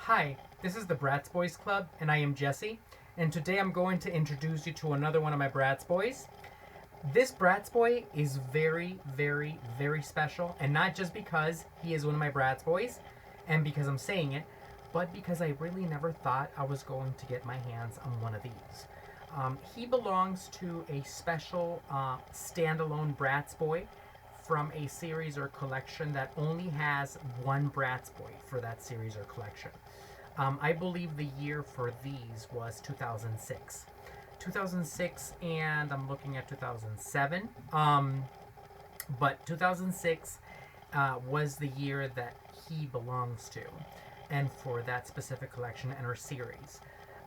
Hi, this is the Bratz Boys Club, and I am Jesse. And today I'm going to introduce you to another one of my Bratz Boys. This Bratz Boy is very, very, very special, and not just because he is one of my Bratz Boys, and because I'm saying it, but because I really never thought I was going to get my hands on one of these. He belongs to a special standalone Bratz Boy from a series or collection that only has one Bratz Boy for that series or collection. I believe the year for these was 2006. 2006, and I'm looking at 2007. But 2006 was the year that he belongs to, and for that specific collection and or series.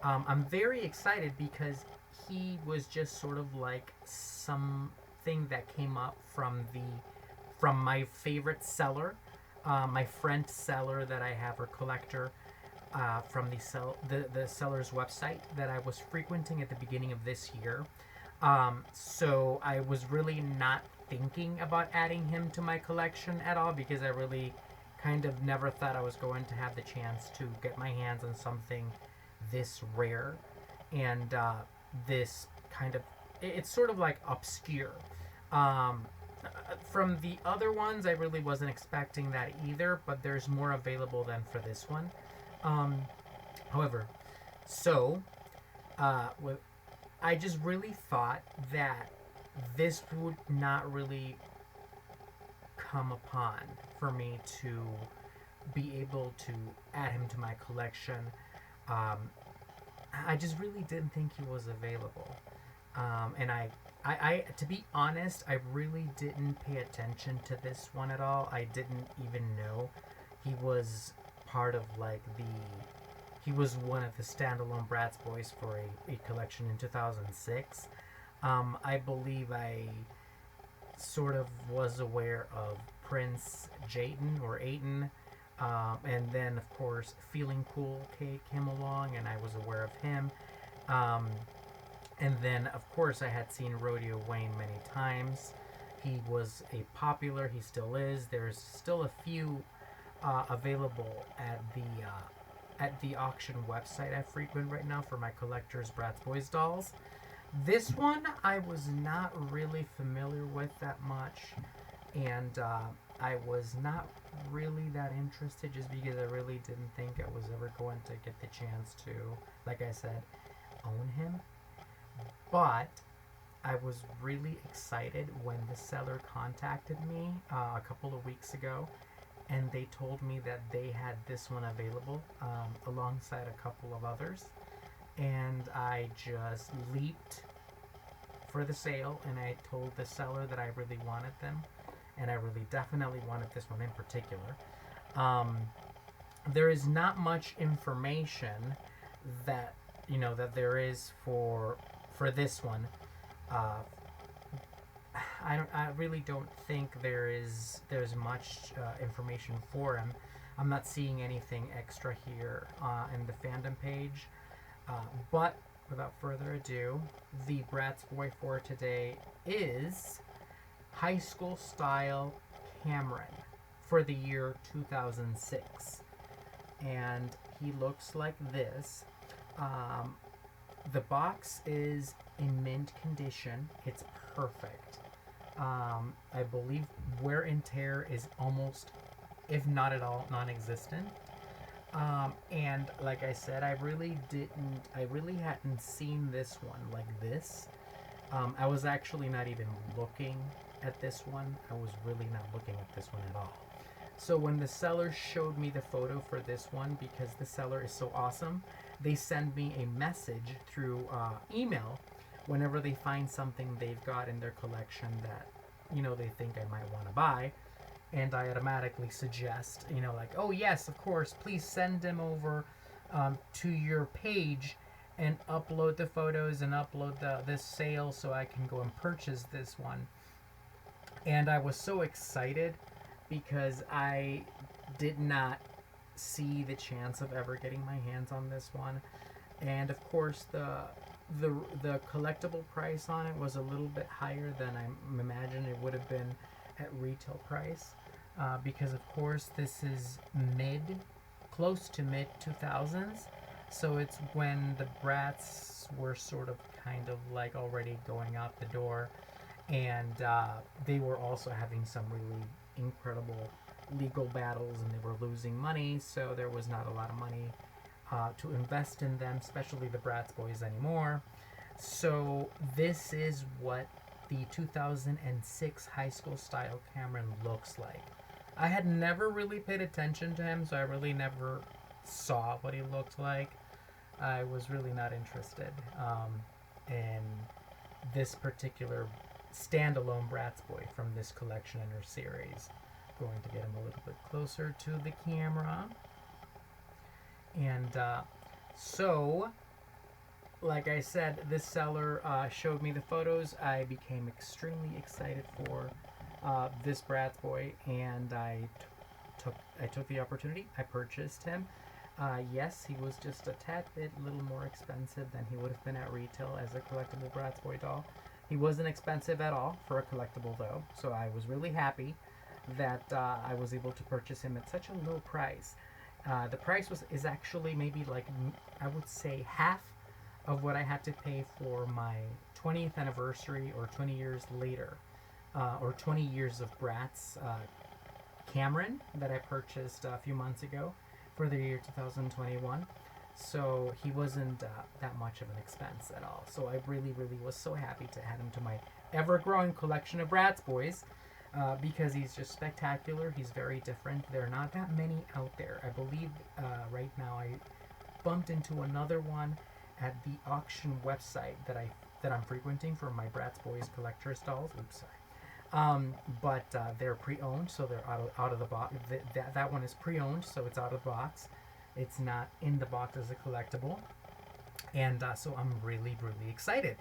I'm very excited because he was just sort of like something that came up from my favorite seller, my friend seller that I have or collector from the seller's website that I was frequenting at the beginning of this year. So I was really not thinking about adding him to my collection at all because I really kind of never thought I was going to have the chance to get my hands on something this rare and this kind of it's sort of like obscure. Um, from the other ones, I really wasn't expecting that either, but there's more available than for this one. Um, however, so with, I just really thought that this would not really come upon for me to be able to add him to my collection. Um, I just really didn't think he was available. And to be honest, I really didn't pay attention to this one at all. I didn't even know he was part of like he was one of the standalone Bratz Boys for a collection in 2006. I believe I sort of was aware of Prince Jayton or Aiton. And then, of course, Feeling Cool came along, and I was aware of him. Um, and then, of course, I had seen Rodeo Wayne many times. He was a popular, he still is. There's still a few available at the auction website I frequent right now for my collector's Bratz Boys dolls. This one I was not really familiar with that much, and I was not really that interested just because I really didn't think I was ever going to get the chance to, like I said, own him. But I was really excited when the seller contacted me a couple of weeks ago, and they told me that they had this one available alongside a couple of others. And I just leaped for the sale, and I told the seller that I really wanted them, and I really definitely wanted this one in particular. Um, there is not much information that that there is for this one. Uh, I really don't think there's much information for him. I'm not seeing anything extra here in the fandom page. But without further ado, the Bratz Boy for today is High School Style Cameron for the year 2006. And he looks like this. The box is in mint condition. It's perfect. I believe wear and tear is almost, if not at all, non-existent. And like I said, I really hadn't seen this one like this. I was actually not even looking at this one. I was really not looking at this one at all. So when the seller showed me the photo for this one, because the seller is so awesome, they send me a message through email whenever they find something they've got in their collection that they think I might want to buy, and I automatically suggest like, oh yes, of course, please send them over to your page and upload the photos and upload this sale so I can go and purchase this one. And I was so excited because I did not see the chance of ever getting my hands on this one. And of course, the collectible price on it was a little bit higher than I imagined it would have been at retail price, because of course this is mid close to mid 2000s. So it's when the Bratz were sort of kind of like already going out the door, and they were also having some really incredible legal battles, and they were losing money, so there was not a lot of money to invest in them, especially the Bratz Boys anymore. So this is what the 2006 high school style Cameron looks like. I had never really paid attention to him, so I really never saw what he looked like. I was really not interested in this particular standalone Bratz Boy from this collection in her series. Going to get him a little bit closer to the camera. And so, like I said, this seller showed me the photos. I became extremely excited for this Bratz Boy, and I took the opportunity. I purchased him. Yes, he was just a tad bit little more expensive than he would have been at retail as a collectible Bratz Boy doll. He wasn't expensive at all for a collectible though, so I was really happy that I was able to purchase him at such a low price. The price is actually maybe like, I would say, half of what I had to pay for my 20th anniversary, or 20 years later, or 20 years of Bratz Cameron that I purchased a few months ago for the year 2021. So he wasn't that much of an expense at all. So I really, really was so happy to add him to my ever-growing collection of Bratz Boys, because he's just spectacular. He's very different. There are not that many out there. I believe right now I bumped into another one at the auction website that I'm frequenting for my Bratz Boys collector's dolls. Oops, sorry. But they're pre-owned, so they're out of the box. That one is pre-owned, so it's out of the box. It's not in the box as a collectible, and so I'm really, really excited.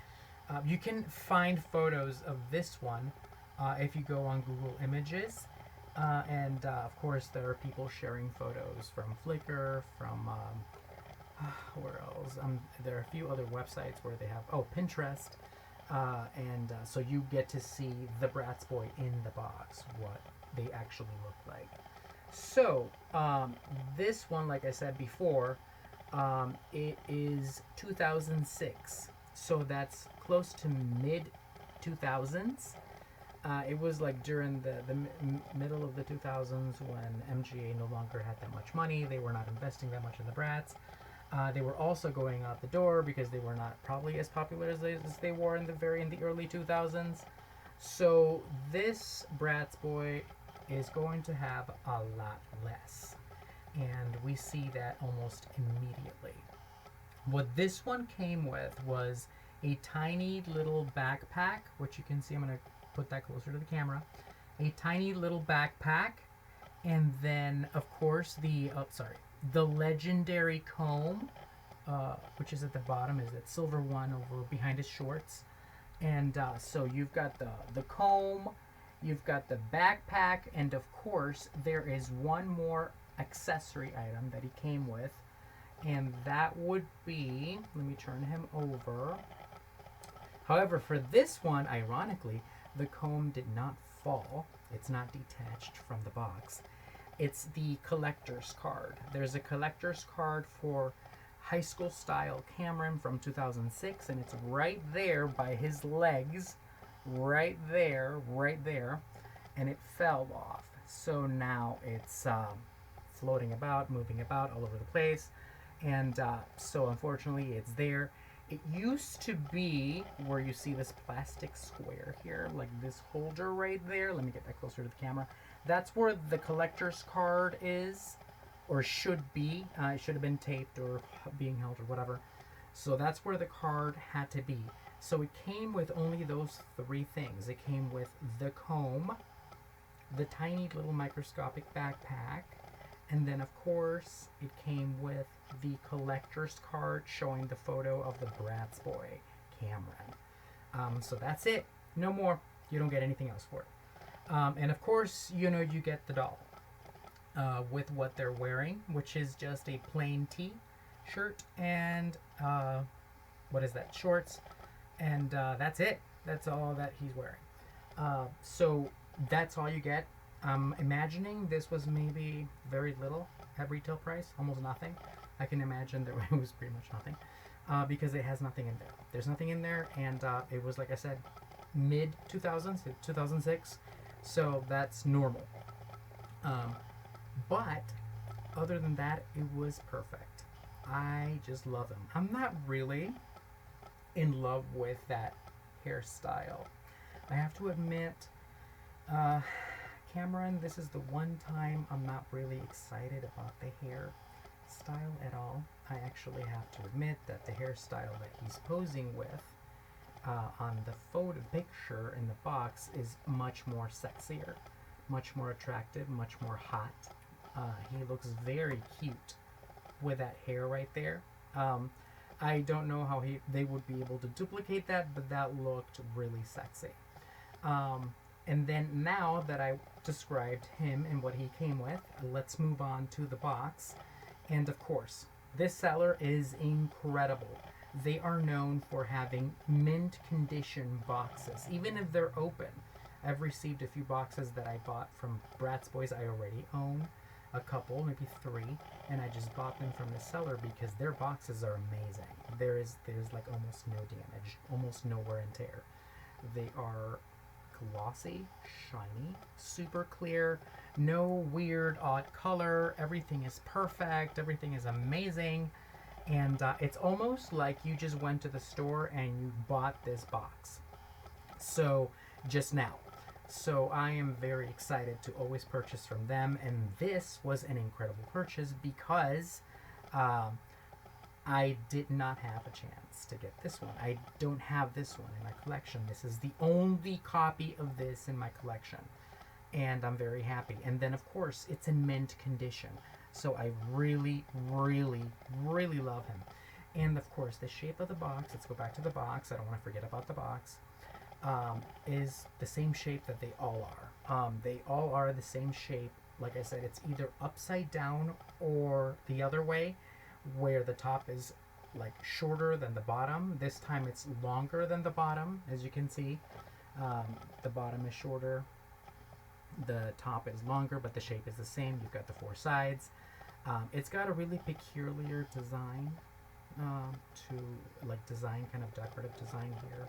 You can find photos of this one if you go on Google Images, and of course there are people sharing photos from Flickr, from where else? There are a few other websites where they have, Pinterest, and so you get to see the Bratz Boy in the box, what they actually look like. So this one, like I said before, it is 2006, so that's close to mid 2000s. It was like during the middle of the 2000s when MGA no longer had that much money. They were not investing that much in the Bratz. They were also going out the door because they were not probably as popular as they were in the early 2000s. So this Bratz Boy is going to have a lot less, and we see that almost immediately. What this one came with was a tiny little backpack, which you can see. I'm going to put that closer to the camera. A tiny little backpack, and then of course the legendary comb, which is at the bottom, is that silver one over behind his shorts. And so you've got the comb, you've got the backpack, and of course there is one more accessory item that he came with, and that would be, let me turn him over. However, for this one, ironically, the comb did not fall. It's not detached from the box. It's the collector's card. There's a collector's card for high school style Cameron from 2006, and it's right there by his legs, right there, and it fell off. So now it's floating about, moving about all over the place, and so unfortunately it's there. It used to be where you see this plastic square here, like this holder right there. Let me get that closer to the camera. That's where the collector's card is, or should be. It should have been taped or being held or whatever. So that's where the card had to be. So it came with only those three things. It came with the comb, the tiny little microscopic backpack, and then of course it came with the collector's card showing the photo of the Bratz Boy Cameron. So that's it. No more. You don't get anything else for it. And of course, you get the doll with what they're wearing, which is just a plain t-shirt and shorts, and that's it. That's all that he's wearing. So that's all you get. I'm imagining this was maybe very little at retail price, almost nothing. I can imagine that it was pretty much nothing because it has nothing in there. There's nothing in there, and it was, like I said, mid 2000s, 2006, so that's normal. Um, but other than that, it was perfect. I just love him. I'm not really in love with that hairstyle. I have to admit, uh, Cameron, this is the one time I'm not really excited about the hair style at all. I actually have to admit that the hairstyle that he's posing with on the photo picture in the box is much more sexier, much more attractive, much more hot. He looks very cute with that hair right there. I don't know how they would be able to duplicate that, but that looked really sexy. And then now that I described him and what he came with, let's move on to the box. And of course, this seller is incredible. They are known for having mint condition boxes, even if they're open. I've received a few boxes that I bought from Bratz Boyz. I already own a couple, maybe three, and I just bought them from the seller because their boxes are amazing. There's like almost no damage, almost no wear and tear. They are glossy, shiny, super clear, no weird odd color. Everything is perfect. Everything is amazing. And it's almost like you just went to the store and you bought this box. So, just now. So, I am very excited to always purchase from them. And this was an incredible purchase because I did not have a chance to get this one. I don't have this one in my collection. This is the only copy of this in my collection. And I'm very happy. And then, of course, it's in mint condition. So I really, really, really love him. And, of course, the shape of the box, let's go back to the box. I don't want to forget about the box. Is the same shape that they all are. They all are the same shape. Like I said, it's either upside down or the other way, where the top is like shorter than the bottom. This time it's longer than the bottom, as you can see. The bottom is shorter, the top is longer, but the shape is the same. You've got the four sides. It's got a really peculiar design, design, kind of decorative design here.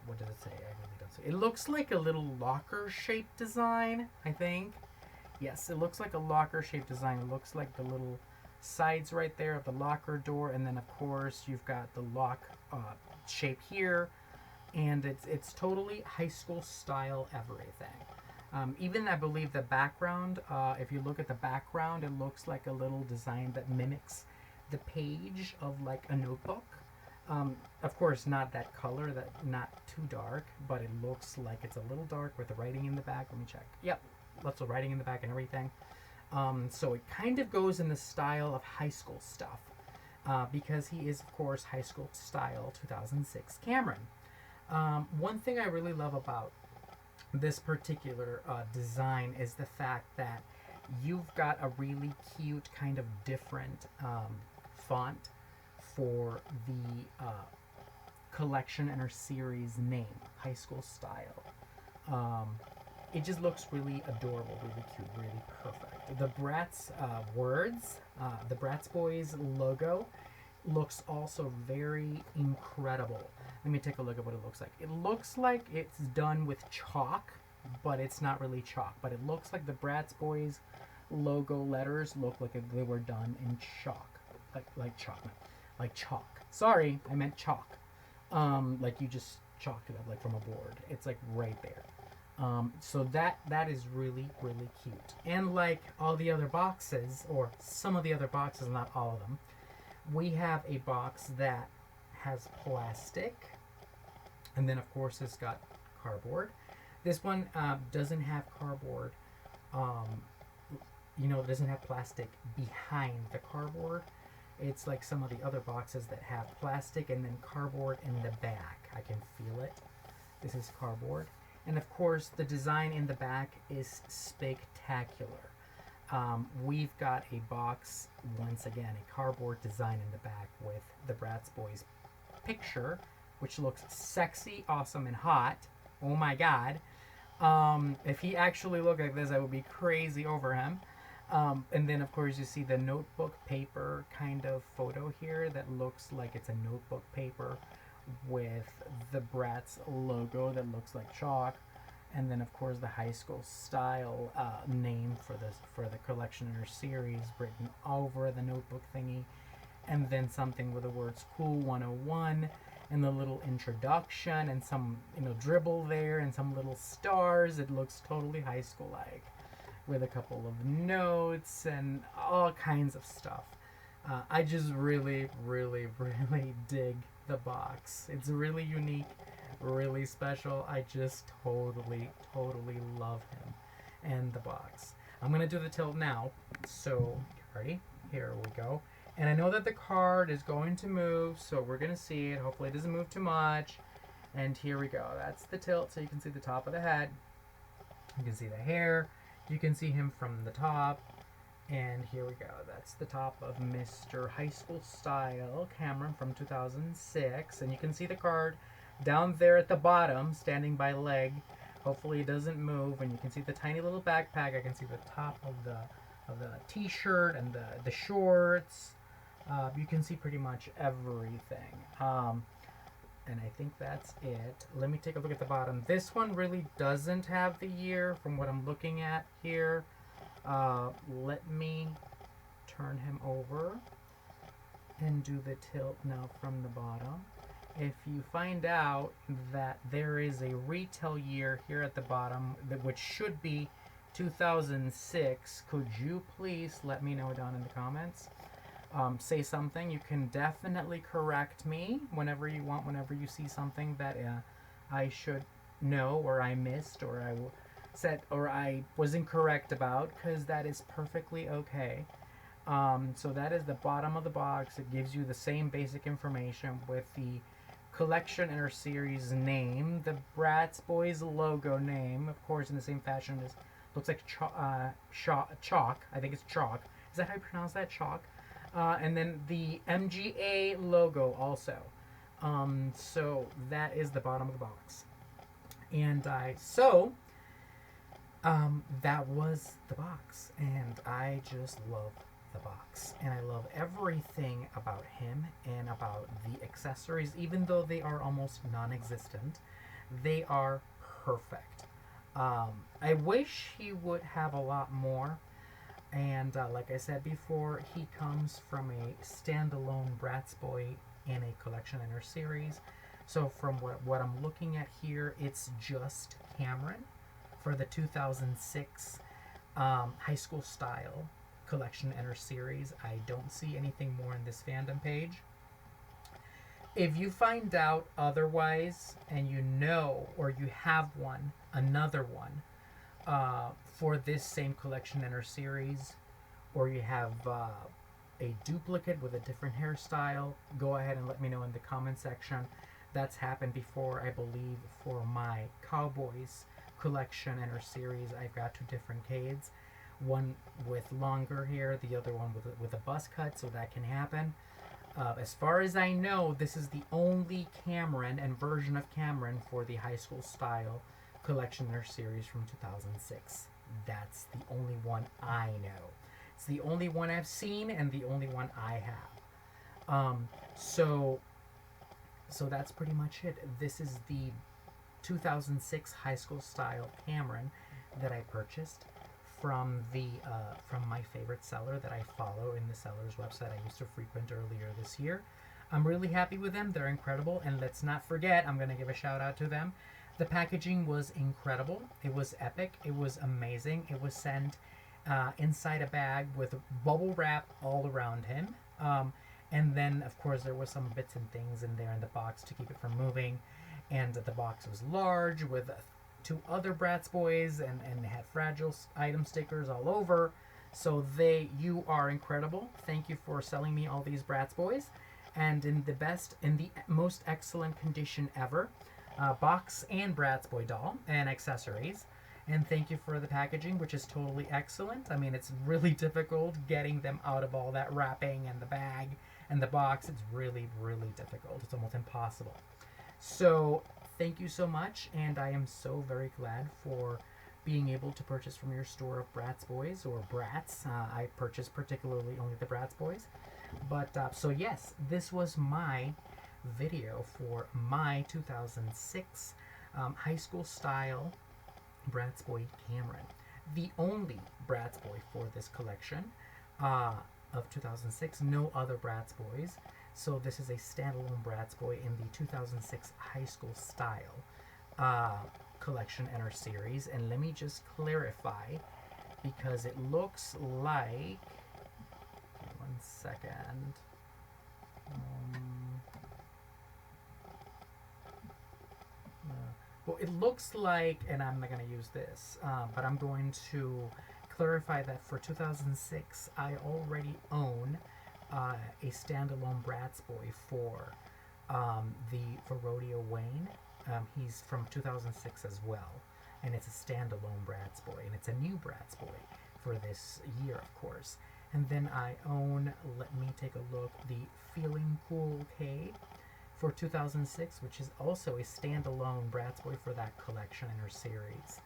What does it say? I really don't see. It looks like a little locker shaped design, I think. Yes, it looks like a locker shaped design. It looks like the little sides right there of the locker door, and then of course you've got the lock shape here, and it's totally high school style everything. Even I believe the background, if you look at the background, it looks like a little design that mimics the page of like a notebook. Of course, not that color, that not too dark, but it looks like it's a little dark with the writing in the back. Let me check. Yep, lots of writing in the back and everything. So it kind of goes in the style of high school stuff, because he is, of course, high school style 2006 Cameron. One thing I really love about this particular design is the fact that you've got a really cute kind of different font for the collection and our series name, High School Style. It just looks really adorable, really cute, really perfect. The Bratz words, the Bratz Boyz logo looks also very incredible. Let me take a look at what it looks like. It looks like it's done with chalk, but it's not really chalk. But it looks like the Bratz Boyz logo letters look like if they were done in chalk, like chalk. Sorry, I meant chalk. Like you just chalked it up like from a board. It's like right there. So that is really, really cute. And like all the other boxes, or some of the other boxes, not all of them, we have a box that has plastic, and then of course it's got cardboard. This one doesn't have cardboard. It doesn't have plastic behind the cardboard. It's like some of the other boxes that have plastic and then cardboard in the back. I can feel it. This is cardboard. And of course, the design in the back is spectacular. We've got a box, once again, a cardboard design in the back with the Bratz Boyz picture, which looks sexy, awesome, and hot. Oh my god. If he actually looked like this, I would be crazy over him. And then, of course, you see the notebook paper kind of photo here that looks like it's a notebook paper with the Bratz logo that looks like chalk. And then, of course, the high school style name for the collection or series written over the notebook thingy. And then something with the words Cool 101 and the little introduction and some dribble there and some little stars. It looks totally high school like, with a couple of notes and all kinds of stuff. I just really, really, really dig the box. It's really unique, really special. I just totally, totally love him and the box. I'm going to do the tilt now. So, ready? Here we go. And I know that the card is going to move, so we're going to see it. Hopefully it doesn't move too much. And here we go. That's the tilt, so you can see the top of the head. You can see the hair. You can see him from the top. And here we go. That's the top of Mr. High School Style Cameron from 2006. And you can see the card down there at the bottom, standing by leg. Hopefully it doesn't move. And you can see the tiny little backpack. I can see the top of the t-shirt and the shorts. You can see pretty much everything. And I think that's it. Let me take a look at the bottom. This one really doesn't have the year from what I'm looking at here. Let me turn him over and do the tilt now from the bottom. If you find out that there is a retail year here at the bottom, which should be 2006, could you please let me know down in the comments? Say something. You can definitely correct me whenever you want, whenever you see something that I should know, or I missed, or I said, or I was incorrect about, because that is perfectly okay. So that is the bottom of the box. It gives you the same basic information with the collection and our series name, the Bratz Boyz logo name, of course, in the same fashion as looks like chalk. I think it's chalk. Is that how you pronounce that? Chalk. And then the MGA logo also. So that is the bottom of the box. And that was the box. And I just love the box. And I love everything about him and about the accessories. Even though they are almost non-existent, they are perfect. I wish he would have a lot more. And like I said before, he comes from a standalone Bratz Boy in a collection in our series. So from what I'm looking at here, it's just Cameron for the 2006 High School Style collection in our series. I don't see anything more in this fandom page. If you find out otherwise, and you know, or you have one, another one, for this same collection in our series, or you have a duplicate with a different hairstyle, go ahead and let me know in the comment section. That's happened before, I believe, for my Cowboys collection in our series. I've got two different Cades, one with longer hair, the other one with a buzz cut, so that can happen. As far as I know, this is the only Cameron and version of Cameron for the High School Style collection or series from 2006. That's the only one I know. It's the only one I've seen and the only one I have. So that's pretty much it. This is the 2006 High School Style Cameron that I purchased from my favorite seller that I follow in the seller's website I used to frequent earlier this year. I'm really happy with them. They're incredible. And let's not forget, I'm going to give a shout out to them. The packaging was incredible. It was epic. It was amazing. It was sent inside a bag with bubble wrap all around him. And then, of course, there was some bits and things in there in the box to keep it from moving. And the box was large with two other Bratz Boys, and it had fragile item stickers all over. So you are incredible. Thank you for selling me all these Bratz Boys. And in the most excellent condition ever. Box and Bratz Boy doll and accessories. And thank you for the packaging, which is totally excellent. I mean, it's really difficult getting them out of all that wrapping and the bag and the box. It's really, really difficult. It's almost impossible. So thank you so much, and I am so very glad for being able to purchase from your store of Bratz Boys or Bratz. I purchase particularly only the Bratz Boys. But so yes, this was my video for my 2006 high school style Bratz Boy Cameron. The only Bratz Boy for this collection of 2006. No other Bratz Boys. So this is a standalone Bratz Boy in the 2006 high school style collection and our series. And let me just clarify, because it looks like, one second. Well, it looks like, and I'm not going to use this, but I'm going to clarify that for 2006, I already own a standalone Bratz Boy for Rodeo Wayne. He's from 2006 as well, and it's a standalone Bratz Boy, and it's a new Bratz Boy for this year, of course. And then I own, let me take a look, the Feeling Cool K for 2006, which is also a standalone Bratz Boy for that collection in her series.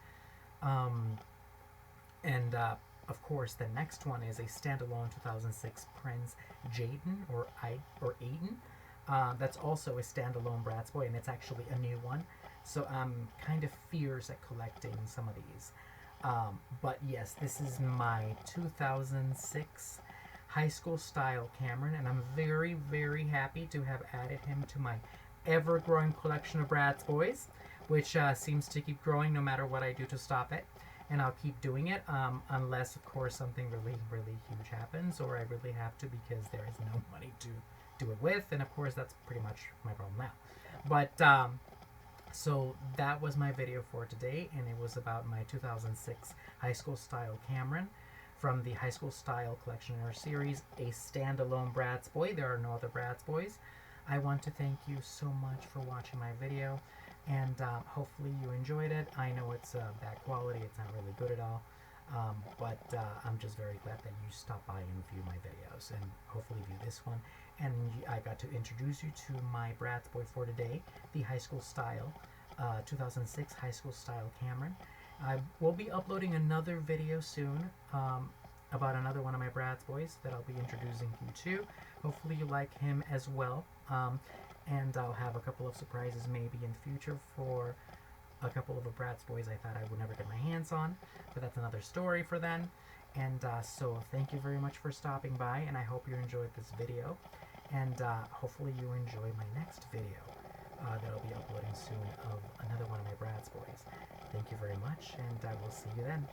Of course, the next one is a standalone 2006 Prince Jaden or Aiden. That's also a standalone Bratz Boy, and it's actually a new one. So I'm kind of fierce at collecting some of these. But yes, this is my 2006 high school style Cameron, and I'm very, very happy to have added him to my ever-growing collection of Bratz Boys, which seems to keep growing no matter what I do to stop it. And I'll keep doing it unless, of course, something really, really huge happens, or I really have to because there is no money to do it with. And, of course, that's pretty much my problem now. But, so that was my video for today, and it was about my 2006 high school style Cameron from the high school style collection in our series, a standalone Bratz Boy. There are no other Bratz Boys. I want to thank you so much for watching my video, and hopefully you enjoyed it. I know it's bad quality, it's not really good at all, but I'm just very glad that you stopped by and view my videos, and hopefully view this one. And I got to introduce you to my Bratz Boy for today, the high school style, 2006 high school style Cameron. I will be uploading another video soon about another one of my Bratz Boys that I'll be introducing you to. Hopefully you like him as well. And I'll have a couple of surprises maybe in the future for a couple of the Bratz Boys I thought I would never get my hands on, but that's another story for then. And so thank you very much for stopping by, and I hope you enjoyed this video, and hopefully you enjoy my next video that I'll be uploading soon of another one of my Bratz Boys. Thank you very much, and I will see you then.